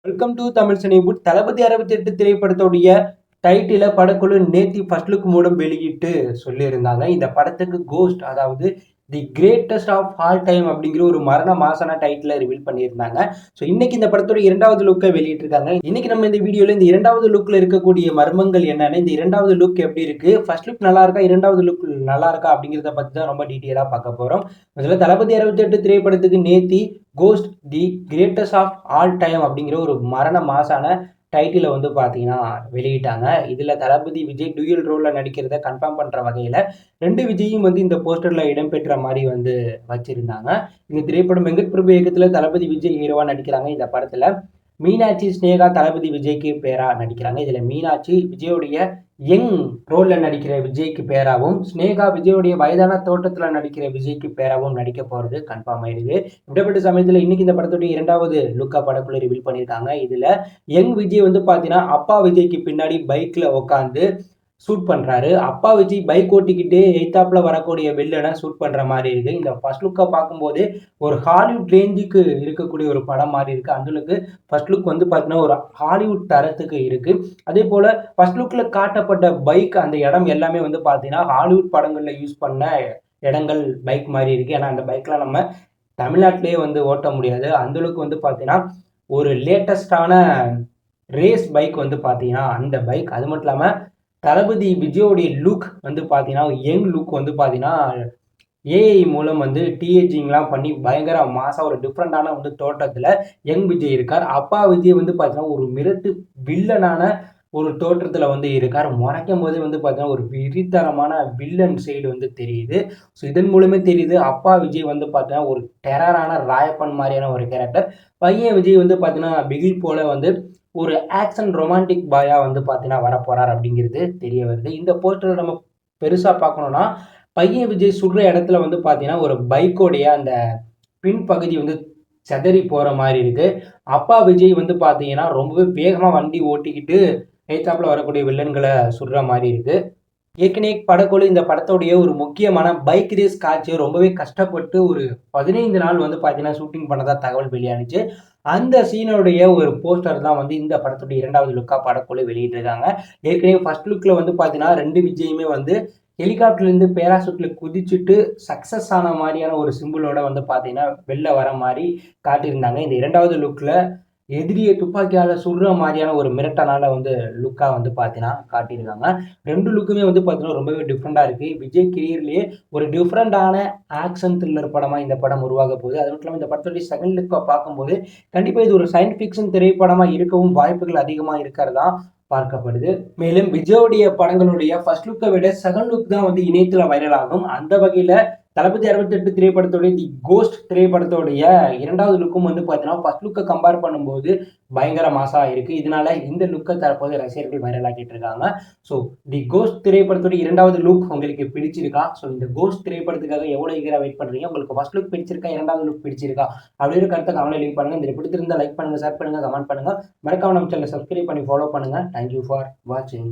Welcome to Tamil Cinewood. Thalapathy 68 திரைப்படத்துடைய டைட்டில படக்குழு நேத்தி ஃபர்ஸ்ட் லுக் மூலம் வெளியிட்டு சொல்லியிருந்தாங்க. இந்த படத்துக்கு கோஸ்ட், அதாவது the greatest of all time அப்படிங்கிற ஒரு மரண மாசான டைட்டில ரிவீல் பண்ணியிருந்தாங்க. ஸோ இன்னைக்கு இந்த படத்தோட இரண்டாவது லுக்கை வெளியிட்டிருக்காங்க. இன்னைக்கு நம்ம இந்த வீடியோல இந்த இரண்டாவது லுக்ல இருக்கக்கூடிய மர்மங்கள் என்னன்னு, இந்த இரண்டாவது லுக் எப்படி இருக்கு, ஃபர்ஸ்ட் லுக் நல்லா இருக்கா, இரண்டாவது லுக் நல்லா இருக்கா அப்படிங்கிறத பத்தி தான் ரொம்ப டீட்டெயிலா பார்க்க போறோம். முதல்ல தளபதி 68 திரைப்படத்துக்கு நேத்தி ghost the greatest of all time அப்படிங்கிற ஒரு மரண மாசான டைட்டிலை வந்து பார்த்தீங்கன்னா வெளியிட்டாங்க. இதில் தளபதி விஜய் டூயல் ரோலில் நடிக்கிறத கன்ஃபார்ம் பண்ணுற வகையில் ரெண்டு விஜயும் வந்து இந்த போஸ்டரில் இடம்பெற்ற மாதிரி வந்து வச்சிருந்தாங்க. இந்த திரைப்படம் வெங்கட் பிரபு இயக்கத்தில் தளபதி விஜய் ஹீரோவாக நடிக்கிறாங்க. இந்த படத்தில் மீனாட்சி ஸ்னேகா தளபதி விஜய்க்கு பேரா நடிக்கிறாங்க. இதில் மீனாட்சி விஜயோடைய யங் ரோல்ல நடிக்கிற விஜய்க்கு பேராவும், ஸ்னேகா விஜயோடைய வயதான தோட்டத்துல நடிக்கிற விஜய்க்கு பேராவும் நடிக்க போறது கன்ஃபார்ம் ஆயிடுது. இப்படிப்பட்ட சமயத்துல இன்னைக்கு இந்த படத்துடைய இரண்டாவது லுக்கா படக்குள்ள ரிவீல் பண்ணியிருக்காங்க. இதுல யங் விஜய் வந்து பாத்தீங்கன்னா அப்பா விஜய்க்கு பின்னாடி பைக்ல உட்காந்து ஷூட் பண்றாரு. அப்பா விஜய் பைக் ஓட்டிக்கிட்டே எய்தாப்புல வரக்கூடிய வில்லனை ஷூட் பண்ற மாதிரி இருக்கு. இந்த ஃபர்ஸ்ட் லுக்கை பார்க்கும்போது ஒரு ஹாலிவுட் ரேஞ்சுக்கு இருக்கக்கூடிய ஒரு படம் மாதிரி இருக்கு. அந்த அளவுக்கு ஃபர்ஸ்ட் லுக் வந்து பார்த்தீங்கன்னா ஒரு ஹாலிவுட் தரத்துக்கு இருக்கு. அதே போல ஃபர்ஸ்ட் லுக்ல காட்டப்பட்ட பைக், அந்த இடம் எல்லாமே வந்து பார்த்தீங்கன்னா ஹாலிவுட் படங்கள்ல யூஸ் பண்ண இடங்கள் பைக் மாதிரி இருக்கு. ஏன்னா அந்த பைக்லாம் நம்ம தமிழ்நாட்டிலேயே வந்து ஓட்ட முடியாது. அந்த அளவுக்கு வந்து பார்த்தீங்கன்னா ஒரு லேட்டஸ்டான ரேஸ் பைக் வந்து பார்த்தீங்கன்னா அந்த பைக். அது மட்டும் இல்லாமல் தளபதி விஜயோடைய லுக் வந்து பார்த்தீங்கன்னா யங் லுக் வந்து பார்த்தீங்கன்னா ஏஐ மூலம் வந்து டிஏஜிங்லாம் பண்ணி பயங்கர மாசா ஒரு டிஃப்ரெண்டான வந்து தோற்றத்தில் யங் விஜய் இருக்கார். அப்பா விஜய் வந்து பார்த்தீங்கன்னா ஒரு மிரட்டு வில்லனான ஒரு தோற்றத்தில் வந்து இருக்கார். முறைக்கும் போதே வந்து பார்த்தீங்கன்னா ஒரு விரித்தரமான வில்லன் சைடு வந்து தெரியுது. ஸோ இதன் மூலமே தெரியுது அப்பா விஜய் வந்து பார்த்தீங்கன்னா ஒரு டெரரான ராயப்பன் மாதிரியான ஒரு கேரக்டர். பையன் விஜய் வந்து பார்த்தீங்கன்னா பிகில் போல வந்து ஒரு ஆக்ஷன் ரொமான்டிக் பாயா வந்து பார்த்தீங்கன்னா வரப்போறார் அப்படிங்கிறது தெரிய வருது. இந்த போஸ்டர் நம்ம பெருசாக பார்க்கணும்னா பையன் விஜய் சுடுற இடத்துல வந்து பார்த்தீங்கன்னா ஒரு பைக்கோடைய அந்த பின்பகுதி வந்து செதறி போகிற மாதிரி இருக்கு. அப்பா விஜய் வந்து பார்த்தீங்கன்னா ரொம்பவே வேகமாக வண்டி ஓட்டிக்கிட்டு எய்தாப்புல வரக்கூடிய வில்லன்களை சுடுற மாதிரி இருக்கு. ஏற்கனவே படக்குழு இந்த படத்தோடைய ஒரு முக்கியமான பைக் ரேஸ் காட்சியை ரொம்பவே கஷ்டப்பட்டு ஒரு 15 நாள் வந்து பார்த்தீங்கன்னா ஷூட்டிங் பண்ணதா தகவல் வெளியானுச்சு. அந்த சீனுடைய ஒரு போஸ்டர் தான் வந்து இந்த படத்துடைய இரண்டாவது லுக்கா படக்குழு வெளியிட்டிருக்காங்க. ஏற்கனவே ஃபர்ஸ்ட் லுக்ல வந்து பார்த்தீங்கன்னா ரெண்டு விஜயுமே வந்து ஹெலிகாப்டர்லேருந்து பேராசூட்ல குதிச்சுட்டு சக்ஸஸ் ஆன மாதிரியான ஒரு சிம்பிளோட வந்து பார்த்தீங்கன்னா வெளில வர மாதிரி காட்டியிருந்தாங்க. இந்த இரண்டாவது லுக்கில் எதிரியை துப்பாக்கியால் சுடுற மாதிரியான ஒரு மிரட்டனால வந்து லுக்காக வந்து பார்த்தீங்கன்னா காட்டியிருக்காங்க. ரெண்டு லுக்குமே வந்து பார்த்தீங்கன்னா ரொம்பவே டிஃப்ரெண்டாக இருக்குது. விஜய் கெரியர்லேயே ஒரு டிஃப்ரெண்டான ஆக்ஷன் த்ரில்லர் படமாக இந்த படம் உருவாக போகுது. அது மட்டும் இல்லாமல் இந்த படத்துடைய செகண்ட் லுக்கை பார்க்கும்போது கண்டிப்பாக இது ஒரு சயின்ஸ் ஃபிக்ஷன் திரைப்படமாக இருக்கவும் வாய்ப்புகள் அதிகமாக இருக்கிறதா பார்க்கப்படுது. மேலும் விஜயோடைய படங்களுடைய ஃபர்ஸ்ட் லுக்கை விட செகண்ட் லுக் தான் வந்து இணையத்துல வைரல் ஆகும். அந்த வகையில தளபதி 68 திரைப்படத்துடைய தி கோஸ்ட் திரைப்படத்துடைய இரண்டாவது லுக்கும் வந்து பார்த்தீங்கன்னா ஃபர்ஸ்ட் லுக்கை கம்பேர் பண்ணும்போது பயங்கர மாசா இருக்கு. இதனால இந்த லுக்கை தற்போது ரசிகர்கள் வைரல் ஆக்கிட்டு இருக்காங்க. ஸோ தி கோஸ்ட் திரைப்படத்துடைய இரண்டாவது லுக் உங்களுக்கு பிடிச்சிருக்கா? ஸோ இந்த கோஸ்ட் திரைப்படத்துக்காக எவ்வளவு ஈகரா வெயிட் பண்றீங்க? உங்களுக்கு ஃபர்ஸ்ட் லுக் பிடிச்சிருக்கா, இரண்டாவது லுக் பிடிச்சிருக்கா அப்படிங்கிற கருத்தை கமெண்ட்ல லீவ் பண்ணுங்க. இந்த பிடித்திருந்தா லைக் பண்ணுங்க, ஷேர் பண்ணுங்க, கமெண்ட் பண்ணுங்க. மறக்காம நம்ம சேனலை சப்ஸ்கிரைப் பண்ணி ஃபாலோ பண்ணுங்க. தேங்க்யூ ஃபார் வாட்சிங்.